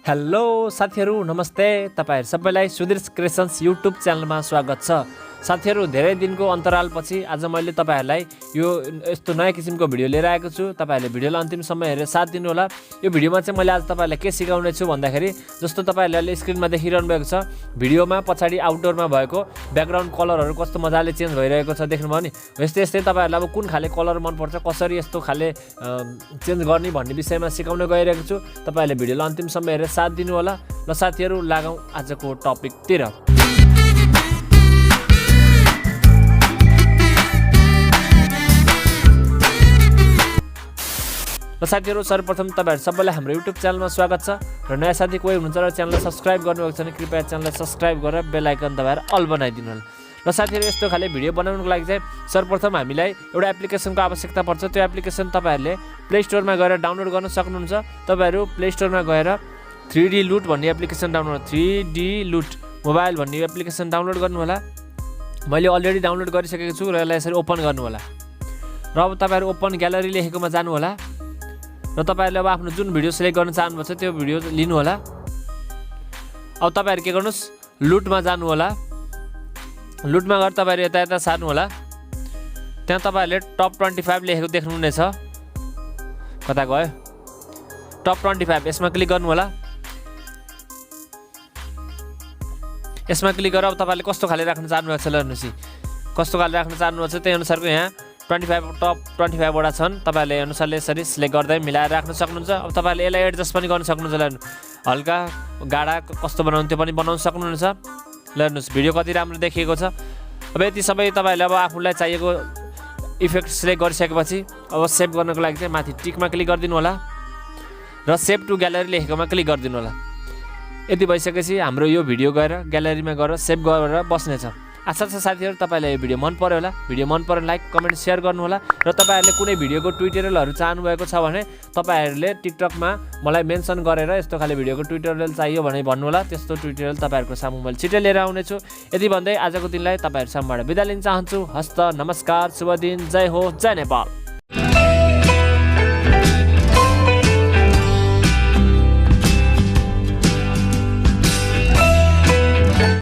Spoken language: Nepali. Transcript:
हेलो साथीहरु नमस्ते तपाईहरु सबैलाई सुधिर्स क्रिएशन्स युट्युब च्यानलमा स्वागत छ। साथीहरु धेरै दिनको अन्तरालपछि आज मैले तपाईहरुलाई यो यस्तो नयाँ किसिमको भिडियो लिएर आएको छु। तपाईहरुले भिडियोलाई अन्तिमसम्म हेरेर साथ दिनु होला। यो भिडियोमा चाहिँ मैले आज तपाईहरुलाई के सिकाउने छु भन्दाखेरि जस्तो तपाईहरुले स्क्रिनमा देखिरहनु भएको छ भिडियोमा पछाडी आउटडोरमा भएको ब्याकग्राउन्ड कलरहरु कस्तो मजाले चेन्ज भइरहेको छ देख्नुभयो नि। यस्तै यस्तै तपाईहरुलाई अब कुन खाले कलर मन पर्छ कसरी यस्तो खाले चेन्ज गर्ने भन्ने विषयमा सिकाउन गइरहेको छु। तपाईहरुले भिडियोलाई अन्तिमसम्म हेरेर साथ दिनु होला। ल साथीहरु लागौं आजको टपिकतिर। र साथीहरु सर्वप्रथम तपाईहरु सबैलाई हाम्रो युट्युब च्यानलमा स्वागत छ। र नयाँ साथी कोही हुनुहुन्छ र च्यानललाई सब्स्क्राइब गर्नुभएको छ भने कृपया च्यानललाई सब्स्क्राइब गरेर बेल आइकन दबाएर अल बनाइदिनु होला। र साथीहरु यस्तो खाले भिडियो बनाउनको लागि चाहिँ सर्वप्रथम हामीलाई एउटा एप्लिकेसनको आवश्यकता पर्छ। त्यो एप्लिकेसन तपाईहरुले प्ले स्टोरमा गएर डाउनलोड गर्न सक्नुहुन्छ। तपाईहरु प्ले स्टोरमा गएर 3D लुट भन्ने एप्लिकेसन डाउनलोड 3D लुट मोबाइल भन्ने एप्लिकेसन डाउनलोड गर्नु होला। मैले अलरेडी डाउनलोड गरिसकेको छु र यसलाई यसरी ओपन गर्नु होला। र अब तपाईहरु ओपन ग्यालरी लेखेकोमा जानु होला र तपाईहरुले अब आफ्नो जुन भिडियो सिलेक्ट गर्न चाहनुहुन्छ त्यो भिडियो लिनु होला। अब तपाईहरु के गर्नुस् लुटमा जानु होला। लुटमा गएर तपाईहरु यता यता सार्नु होला। त्यहाँ तपाईहरुले टप 25 लेखेको देख्नुहुनेछ। कता गयो टप 25 यसमा क्लिक गर्नु होला। यसमा क्लिक गरेर अब तपाईहरुले कस्तो खाले राख्न चाहनुहुन्छ ल हेर्नुस् कस्तो खाले राख्न चाहनुहुन्छ त्यही अनुसारको यहाँ 25 टप 25 वटा छन्। तपाईहरुले अनुसारले यसरी सिलेक्ट गर्दै मिलाएर राख्न सक्नुहुन्छ। अब तपाईहरुले यसलाई एडजस्ट पनि गर्न सक्नुहुन्छ। हल्का गाडा कस्तो बनाउनु त्यो पनि बनाउन सक्नुहुन्छ। ल हेर्नुस् भिडियो कति राम्रो देखिएको छ। अब यति सबै तपाईहरुले अब आफुलाई चाहिएको इफेक्ट सिलेक्ट गरिसकेपछि अब सेभ गर्नको लागि चाहिँ माथि टिकमा क्लिक गरिदिनु होला र सेभ टु ग्यालरी लेखेकोमा क्लिक गरिदिनु होला। यति भइसकेपछि हाम्रो यो भिडियो गएर ग्यालरीमा गएर सेभ गरेर बस्नेछ। आशा छ साथीहरु तपाईलाई यो भिडियो मन पर्यो होला। भिडियो मन पर्यो लाइक कमेन्ट शेयर गर्नु होला। र तपाईहरुले कुनै भिडियोको ट्युटोरियलहरु चाहनु भएको छ भने तपाईहरुले टिकटकमा मलाई मेन्सन गरेर यस्तो खाले भिडियोको ट्युटोरियल चाहियो भने भन्नु होला। त्यस्तो ट्युटोरियल तपाईहरुको सामु मैले छिटै लिएर आउने छु। यति भन्दै आजको दिनलाई तपाईहरु सामुबाट बिदा लिन चाहन्छु। हस्त नमस्कार शुभ दिन जय हो जय नेपाल।